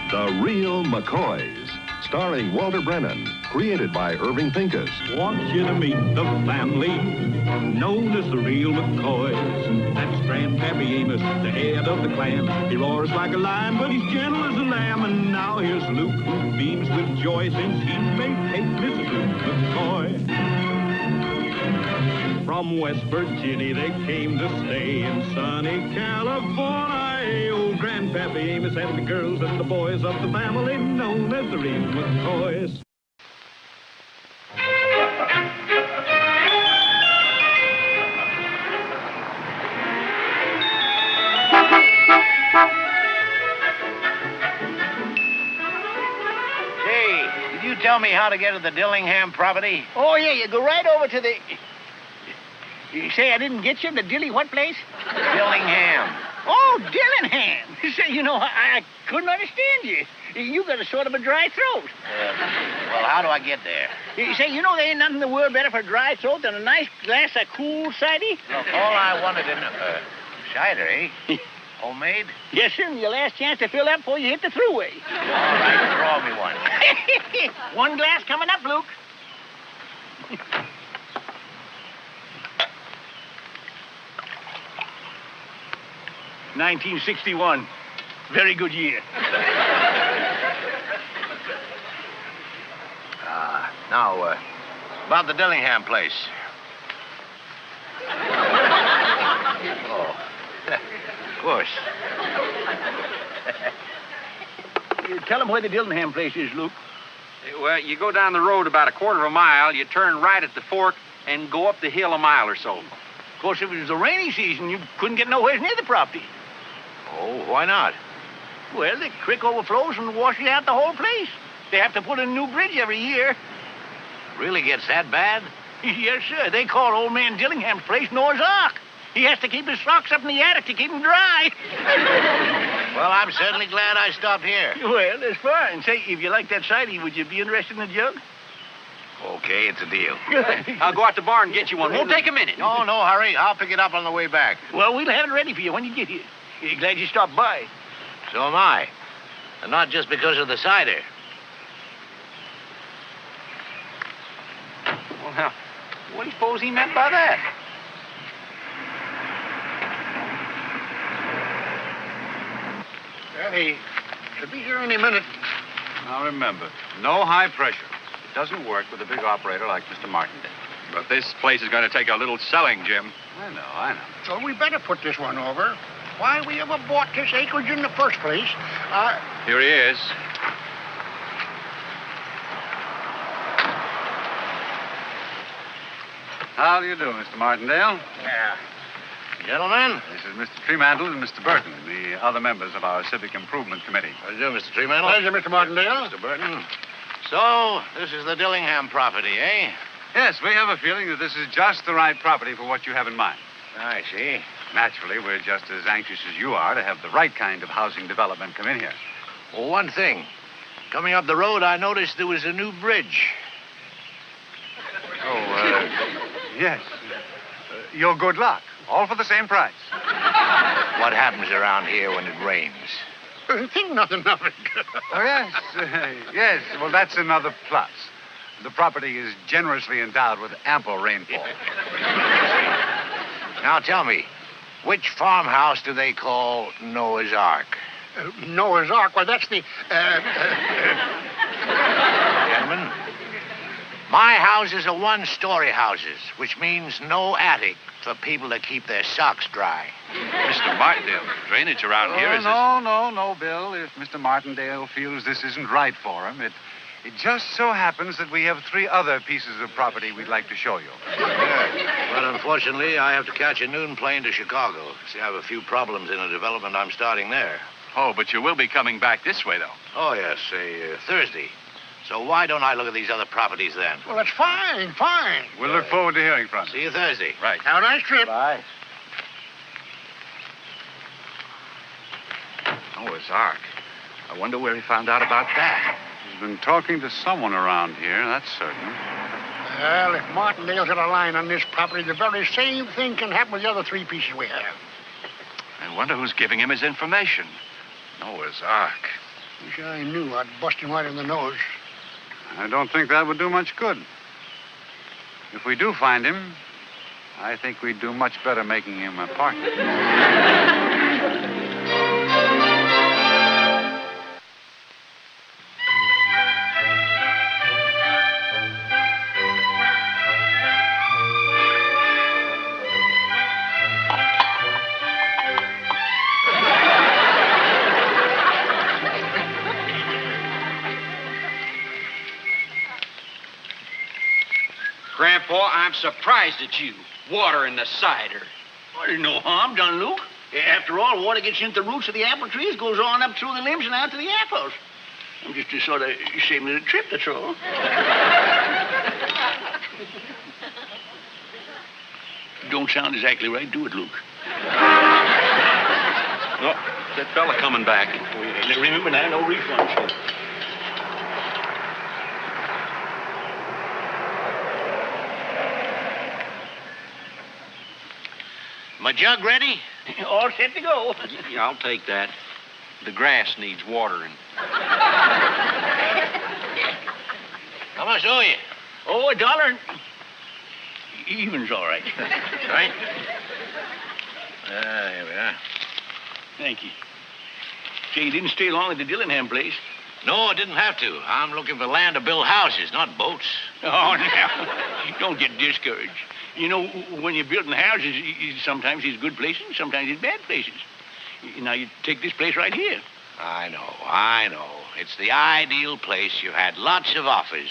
The Real McCoys, starring Walter Brennan, created by Irving Pincus. Want you to meet the family known as the Real McCoys. That's Grandpappy Amos, the head of the clan. He roars like a lion, but he's gentle as a lamb. And now here's Luke, who beams with joy since he may take Mrs. Luke McCoy. From West Virginia they came to stay in sunny California. Old Grandpappy Amos and the girls and the boys of the family known as the Real McCoys. Say, did you tell me how to get to the Dillingham property? Oh, yeah, you go right over to the... You say I didn't get you in the Dilly what place? Dillingham. Oh, Dillingham. Say, you know, I couldn't understand you. You got a sort of a dry throat. Well, how do I get there? You say, you know, there ain't nothing in the world better for a dry throat than a nice glass of cool cider? Look, all I wanted to know... cider, eh? Homemade? Yes, sir, and your last chance to fill up before you hit the thruway. All right, draw me one. One glass coming up, Luke. 1961. Very good year. Now, about the Dillingham place. Oh, of course. Tell them where the Dillingham place is, Luke. Well, you go down the road about a quarter of a mile, you turn right at the fork, and go up the hill a mile or so. Of course, if it was the rainy season, you couldn't get nowhere near the property. Oh, why not? Well, the creek overflows and washes out the whole place. They have to put in a new bridge every year. Really gets that bad? Yes, sir. They call old man Dillingham's place Noah's Ark. He has to keep his socks up in the attic to keep them dry. Well, I'm certainly glad I stopped here. Well, that's fine. Say, if you like that cider, would you be interested in a jug? Okay, it's a deal. I'll go out the barn and get you one. Won't take a minute. No hurry. I'll pick it up on the way back. Well, we'll have it ready for you when you get here. Glad you stopped by. So am I. And not just because of the cider. Well, now, what do you suppose he meant by that? Well, he should be here any minute. Now, remember, no high pressure. It doesn't work with a big operator like Mr. Martindale. But this place is going to take a little selling, Jim. I know. So we better put this one over. Why we ever bought this acreage in the first place? Here he is. How do you do, Mr. Martindale? Yeah. Gentlemen. This is Mr. Treemantle and Mr. Burton, the other members of our Civic Improvement Committee. How do you do, Mr. Treemantle? Pleasure, Mr. Martindale. Mr. Burton. So, this is the Dillingham property, eh? Yes, we have a feeling that this is just the right property for what you have in mind. I see. Naturally, we're just as anxious as you are to have the right kind of housing development come in here. Well, one thing. Coming up the road, I noticed there was a new bridge. Yes. Your good luck. All for the same price. What happens around here when it rains? Think nothing of it. Oh, yes. Yes. Well, that's another plus. The property is generously endowed with ample rainfall. Now, tell me, which farmhouse do they call Noah's Ark? Noah's Ark? Well, that's the... Gentlemen, my houses are one-story houses, which means no attic for people to keep their socks dry. Mr. Martindale, drainage around here is... No, Bill. If Mr. Martindale feels this isn't right for him, it just so happens that we have 3 other pieces of property we'd like to show you. Yeah. Well, unfortunately, I have to catch a noon plane to Chicago. See, I have a few problems in a development I'm starting there. Oh, but you will be coming back this way, though. Oh, yes, say, Thursday. So why don't I look at these other properties then? Well, that's fine, fine. We'll look forward to hearing from you. See you Thursday. Right. Have a nice trip. Bye. Noah's Ark. I wonder where he found out about that. He's been talking to someone around here, that's certain. Well, if Martindale's got a line on this property, the very same thing can happen with the other 3 pieces we have. I wonder who's giving him his information. Noah's Ark. Wish I knew I'd bust him right in the nose. I don't think that would do much good. If we do find him, I think we'd do much better making him a partner. Grandpa, I'm surprised at you. Water in the cider. Well, there's no harm done, Luke. After all, water gets into the roots of the apple trees, goes on up through the limbs and out to the apples. I'm just to sort of save me the trip, that's all. Don't sound exactly right, do it, Luke? Oh, that fella coming back. Remember now, no refunds. My jug ready? All set to go. Yeah, I'll take that. The grass needs watering. How much owe you? Oh, $1. Even's all right. Right? Here we are. Thank you. Say, you didn't stay long at the Dillingham place. No, I didn't have to. I'm looking for land to build houses, not boats. Oh, now, don't get discouraged. You know, when you're building houses, sometimes it's good places, sometimes it's bad places. Now, you take this place right here. I know. It's the ideal place. You had lots of offers,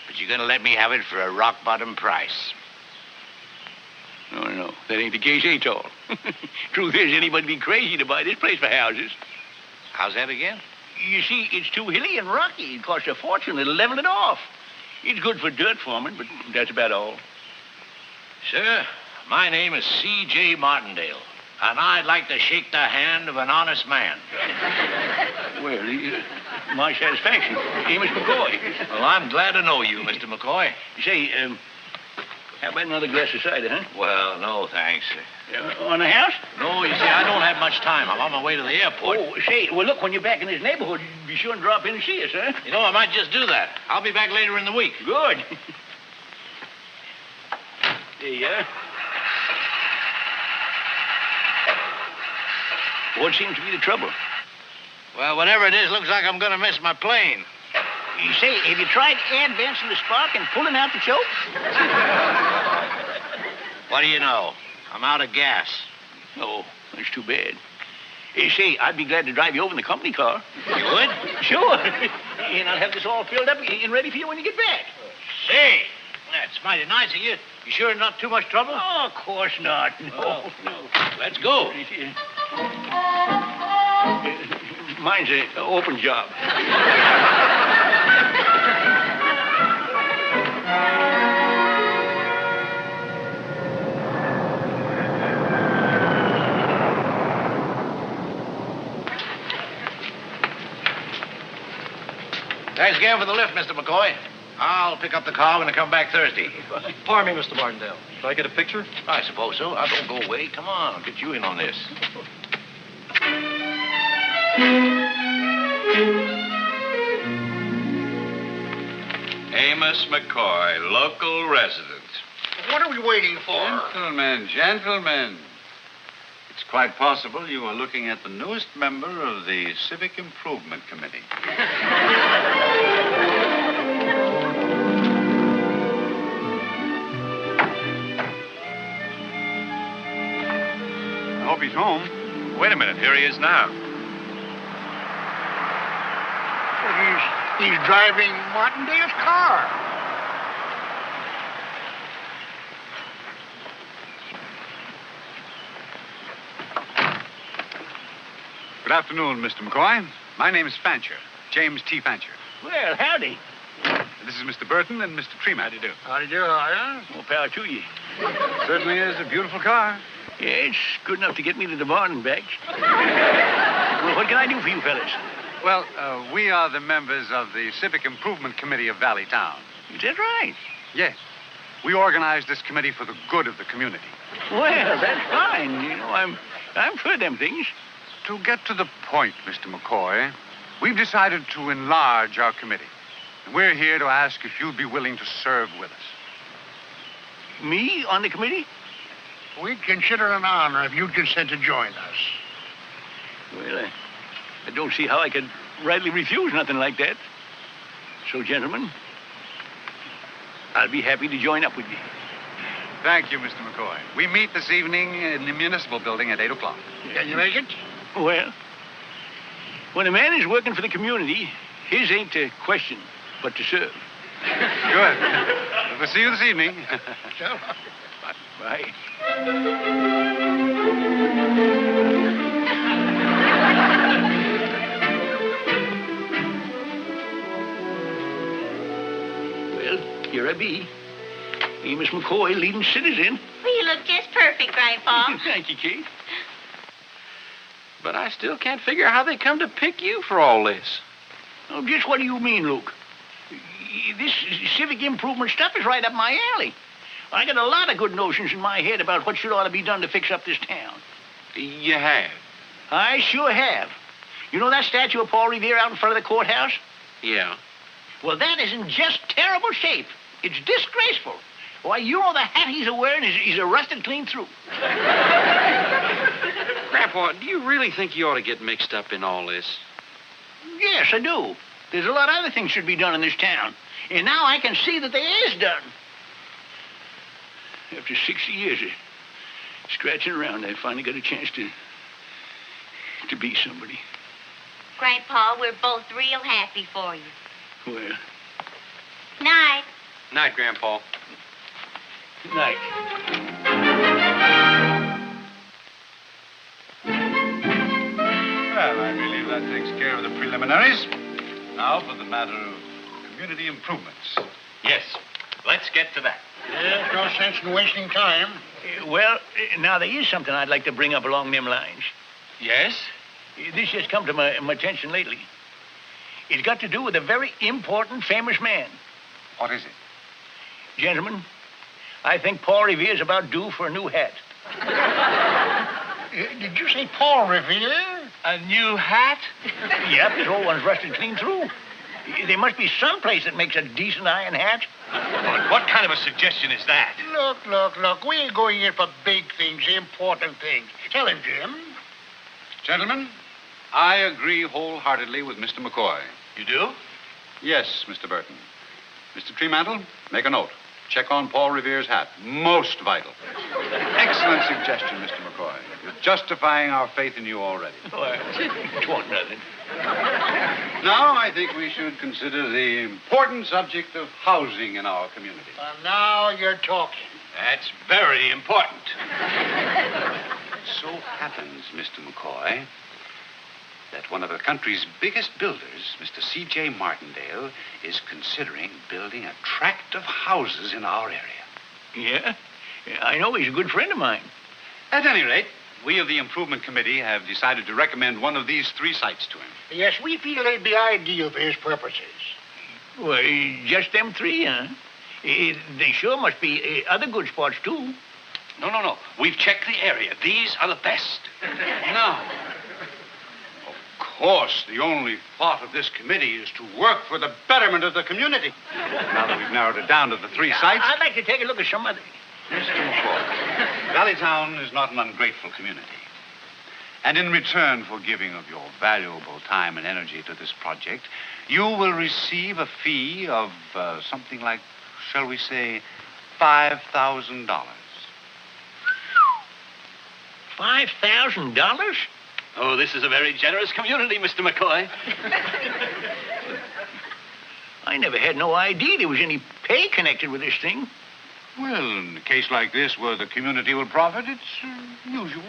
but you're going to let me have it for a rock-bottom price. No, that ain't the case at all. Truth is, anybody'd be crazy to buy this place for houses. How's that again? You see, it's too hilly and rocky. It costs a fortune. It'll level it off. It's good for dirt farming, but that's about all. Sir, my name is C.J. Martindale, and I'd like to shake the hand of an honest man. Well, my satisfaction. Amos McCoy. Well, I'm glad to know you, Mr. McCoy. Say, how about another glass of cider, huh? Well, no, thanks. On the house? No, you see, I don't have much time. I'm on my way to the airport. Oh, say, well, look, when you're back in this neighborhood, be sure and drop in and see us, huh? You know, I might just do that. I'll be back later in the week. Good. There you are. What seems to be the trouble? Well, whatever it is, looks like I'm going to miss my plane. You say, have you tried advancing the spark and pulling out the choke? What do you know? I'm out of gas. Oh, that's too bad. Hey, say, I'd be glad to drive you over in the company car. You would? Sure. And I'll have this all filled up and ready for you when you get back. Say, that's mighty nice of you. You sure not too much trouble? Oh, of course not. No. Let's go. Mine's an open job. Thanks again for the lift, Mr. McCoy. I'll pick up the car when I come back Thursday. Pardon me, Mr. Martindale. Can I get a picture? I suppose so. I don't go away. Come on, I'll get you in on this. Amos McCoy, local resident. What are we waiting for? Gentlemen. It's quite possible you are looking at the newest member of the Civic Improvement Committee. I hope he's home. Wait a minute, here he is now. He's driving Martindale's car. Good afternoon, Mr. McCoy. My name is Fancher, James T. Fancher. Well, howdy. This is Mr. Burton and Mr. Tremont. How do you do? How do you do, Arya? More power to you. Certainly is a beautiful car. Yeah, it's good enough to get me to the barn and back. Well, what can I do for you fellas? Well, we are the members of the Civic Improvement Committee of Valley Town. Is that right? Yes. We organized this committee for the good of the community. Well, that's fine. You know, I'm for them things. To get to the point, Mr. McCoy, We've decided to enlarge our committee. And we're here to ask if you'd be willing to serve with us. Me on the committee? We'd consider it an honor if you'd consent to join us. Well, I don't see how I could rightly refuse nothing like that. So, gentlemen, I'll be happy to join up with you. Thank you, Mr. McCoy. We meet this evening in the municipal building at 8 o'clock. Can you make it? Well, when a man is working for the community, his ain't to question, but to serve. Good. We'll see you this evening. Bye. Well, here I be. Amos McCoy, leading citizen. Well, you look just perfect, Grandpa. Thank you, Kate. But I still can't figure how they come to pick you for all this. Oh, just what do you mean, Luke? This civic improvement stuff is right up my alley. I got a lot of good notions in my head about what should ought to be done to fix up this town. You have? I sure have. You know that statue of Paul Revere out in front of the courthouse? Yeah. Well, that is in just terrible shape. It's disgraceful. Why, you know the hat he's a-wearing is a rusted clean through. Grandpa, do you really think you ought to get mixed up in all this? Yes, I do. There's a lot of other things should be done in this town. And now I can see that they is done. After 60 years of scratching around, I finally got a chance to be somebody. Grandpa, we're both real happy for you. Well, Night. Night, Grandpa. good night. Well, I believe that takes care of the preliminaries. Now for the matter of community improvements. Yes. Let's get to that. There's no sense in wasting time. Well, now there is something I'd like to bring up along them lines. Yes? This has come to my attention lately. It's got to do with a very important, famous man. What is it? Gentlemen, I think Paul Revere's about due for a new hat. Did you say Paul Revere? A new hat? Yep, his old one's rusted clean through. There must be some place that makes a decent iron hat. But what kind of a suggestion is that? Look. We ain't going in for big things, important things. Tell him, Jim. Gentlemen, I agree wholeheartedly with Mr. McCoy. You do? Yes, Mr. Burton. Mr. Treemantle, make a note. Check on Paul Revere's hat. Most vital. Excellent suggestion, Mr. McCoy. You're justifying our faith in you already. Well, it won't nothing. Now, I think we should consider the important subject of housing in our community. Now you're talking. That's very important. So happens, Mr. McCoy, that one of the country's biggest builders, Mr. C.J. Martindale, is considering building a tract of houses in our area. Yeah? I know he's a good friend of mine. At any rate, we of the Improvement Committee have decided to recommend one of these 3 sites to him. Yes, we feel they'd be ideal for his purposes. Well, just them 3, huh? They sure must be other good spots, too. No. We've checked the area. These are the best. Now, of course, the only thought of this committee is to work for the betterment of the community. Now that we've narrowed it down to the 3 sites. I'd like to take a look at some other. Mr. McCoy, Valleytown is not an ungrateful community. And in return for giving of your valuable time and energy to this project, you will receive a fee of something like, shall we say, $5,000. $5,000? Oh, this is a very generous community, Mr. McCoy. I never had no idea there was any pay connected with this thing. Well, in a case like this where the community will profit, it's usual.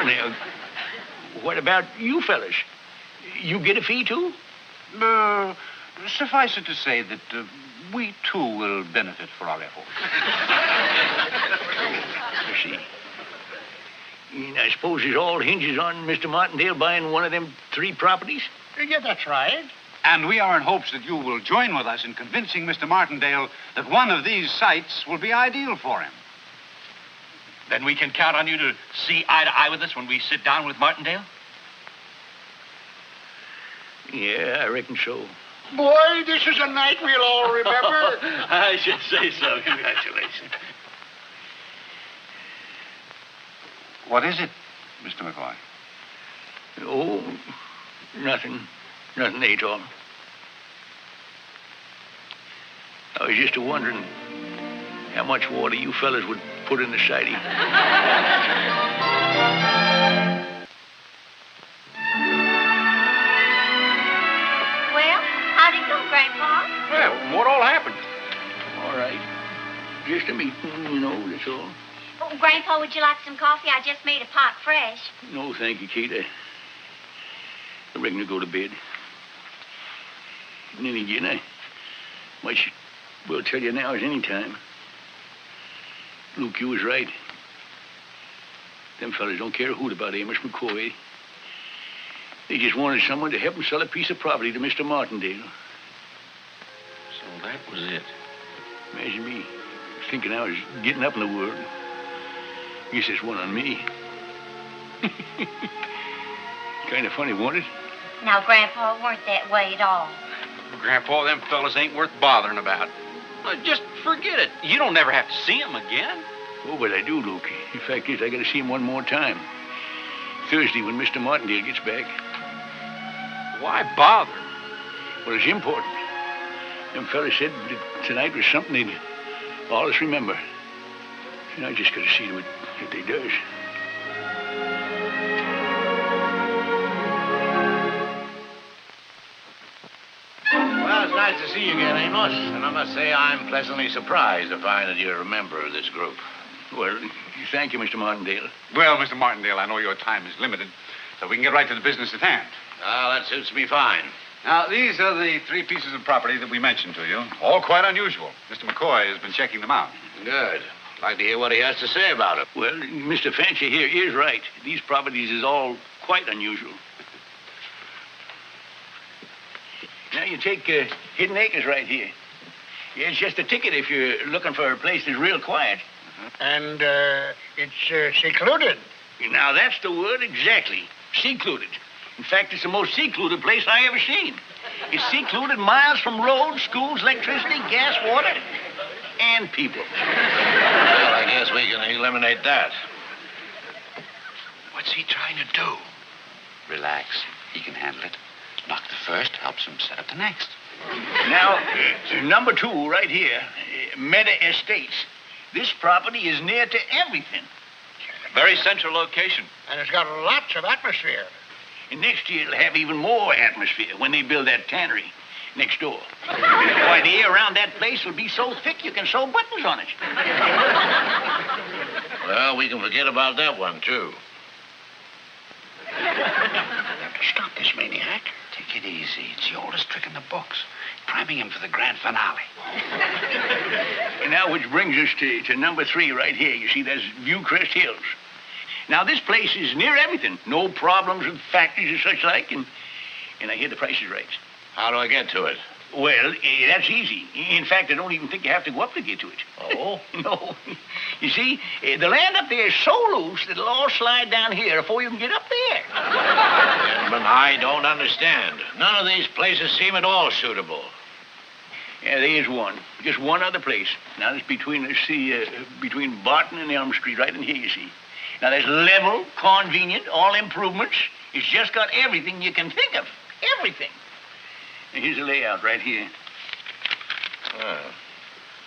Now, what about you fellas? You get a fee, too? Suffice it to say that we, too, will benefit for our efforts. I see. And I suppose it all hinges on Mr. Martindale buying one of them 3 properties? Yeah, that's right. And we are in hopes that you will join with us in convincing Mr. Martindale that one of these sites will be ideal for him. Then we can count on you to see eye to eye with us when we sit down with Martindale? Yeah, I reckon so. Boy, this is a night we'll all remember. I should say so. Congratulations. What is it, Mr. McCoy? Oh, nothing. Nothing at all. I was just wondering how much water you fellas would put in the siding. Well, how'd it go, Grandpa? Well, what all happened? All right. Just a meeting, you know, that's all. Oh, Grandpa, would you like some coffee? I just made a pot fresh. No, thank you, Kate. I reckon to go to bed. And then again, I might well tell you now as any time. Luke, you was right. Them fellas don't care a hoot about Amos McCoy. They just wanted someone to help them sell a piece of property to Mr. Martindale. So that was it. Imagine me thinking I was getting up in the world. Guess it's one on me. Kind of funny, wasn't it? Now, Grandpa, it weren't that way at all. Grandpa, them fellas ain't worth bothering about. Just forget it. You don't never have to see them again. Oh, but I do, Luke. The fact is, I got to see him one more time. Thursday, when Mr. Martindale gets back. Why bother? Well, it's important. Them fellas said that tonight was something they'd always remember. And I just got to see to it that they does. Well, it's nice to see you again, Amos. And I must say I'm pleasantly surprised to find that you're a member of this group. Well, thank you, Mr. Martindale. Well, Mr. Martindale, I know your time is limited, so we can get right to the business at hand. Well, that suits me fine. Now, these are the 3 pieces of property that we mentioned to you. All quite unusual. Mr. McCoy has been checking them out. Good. Like to hear what he has to say about it. Well, Mr. Fancy here is right. These properties is all quite unusual. Now, you take Hidden Acres right here. Yeah, it's just a ticket if you're looking for a place that's real quiet. And it's secluded. Now, that's the word exactly. Secluded. In fact, it's the most secluded place I ever seen. It's secluded miles from roads, schools, electricity, gas, water, and people. Well, I guess we can eliminate that. What's he trying to do? Relax. He can handle it. Knock the first, helps him set up the next. Now, number 2 right here, Meta Estates. This property is near to everything. Very central location. And it's got lots of atmosphere. And next year it'll have even more atmosphere when they build that tannery next door. Why, the air around that place will be so thick you can sew buttons on it. Well, we can forget about that one, too. Stop this maniac. Take it easy. It's the oldest trick in the books. Priming him for the grand finale. And now, which brings us to number 3 right here. You see, that's Viewcrest Hills. Now, this place is near everything. No problems with factories or such like, and I hear the price is right. How do I get to it? Well, that's easy. In fact, I don't even think you have to go up to get to it. Oh? No. You see, the land up there is so loose that it'll all slide down here before you can get up there. Gentlemen, I don't understand. None of these places seem at all suitable. Yeah, there is one. Just one other place. Now, it's between Barton and Elm Street, right in here, you see. Now, there's level, convenient, all improvements. It's just got everything you can think of. Everything. And here's the layout right here.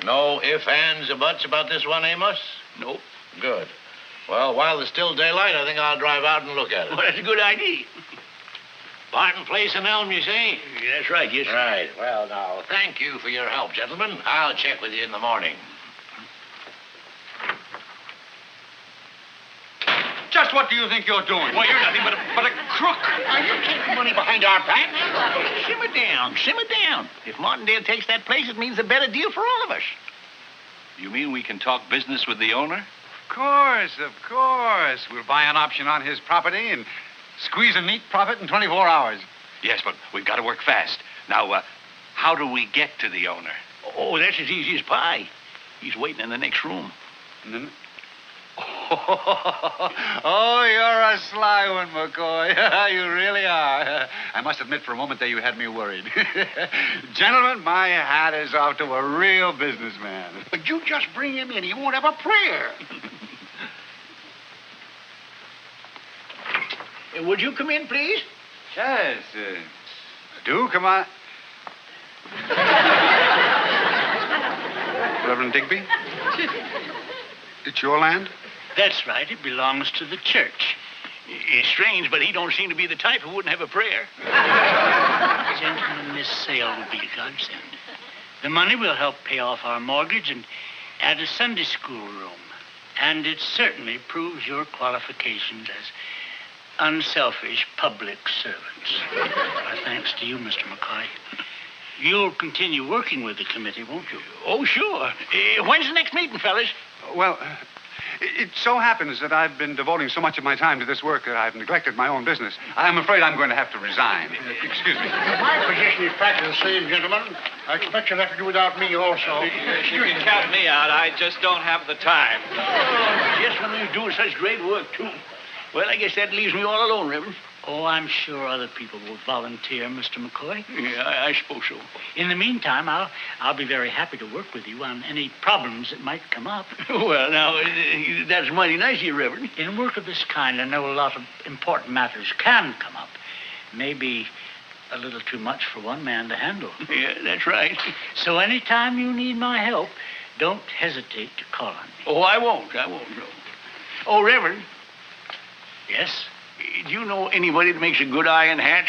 No ifs, ands, or buts about this one, Amos? Nope. Good. Well, while there's still daylight, I think I'll drive out and look at it. Well, that's a good idea. Barton Place in Elm, you say? Yeah, that's right, yes. Right. Well, now, thank you for your help, gentlemen. I'll check with you in the morning. Just what do you think you're doing? Well, you're nothing but a crook. Are you taking money behind our back? Simmer down, simmer down. If Martindale takes that place, it means a better deal for all of us. You mean we can talk business with the owner? Of course. We'll buy an option on his property and squeeze a neat profit in 24 hours. Yes, but we've got to work fast. Now, how do we get to the owner? Oh, that's as easy as pie. He's waiting in the next room. And then... Oh, you're a sly one, McCoy. You really are. I must admit for a moment that you had me worried. Gentlemen, my hat is off to a real businessman. But you just bring him in. He won't have a prayer. Would you come in, please? Yes. Do come on. Reverend Digby? It's your land? That's right. It belongs to the church. It's strange, but he don't seem to be the type who wouldn't have a prayer. Gentlemen, this sale will be a godsend. The money will help pay off our mortgage and add a Sunday school room. And it certainly proves your qualifications as unselfish public servants. Our thanks to you, Mr. McCoy. You'll continue working with the committee, won't you? Oh, sure. When's the next meeting, fellas? Well, it so happens that I've been devoting so much of my time to this work that I've neglected my own business. I'm afraid I'm going to have to resign. Excuse me. My position is practically the same, gentlemen. I expect you'll have to do without me also. You can count me out. I just don't have the time. Just when we're doing such great work, too. Well, I guess that leaves me all alone, Reverend. Oh, I'm sure other people will volunteer, Mr. McCoy. Yeah, I suppose so. In the meantime, I'll be very happy to work with you on any problems that might come up. Well, now, that's mighty nice of you, Reverend. In work of this kind, I know a lot of important matters can come up. Maybe a little too much for one man to handle. Yeah, that's right. So anytime you need my help, don't hesitate to call on me. Oh, I won't, no. Oh, Reverend. Yes? Do you know anybody that makes a good iron hat?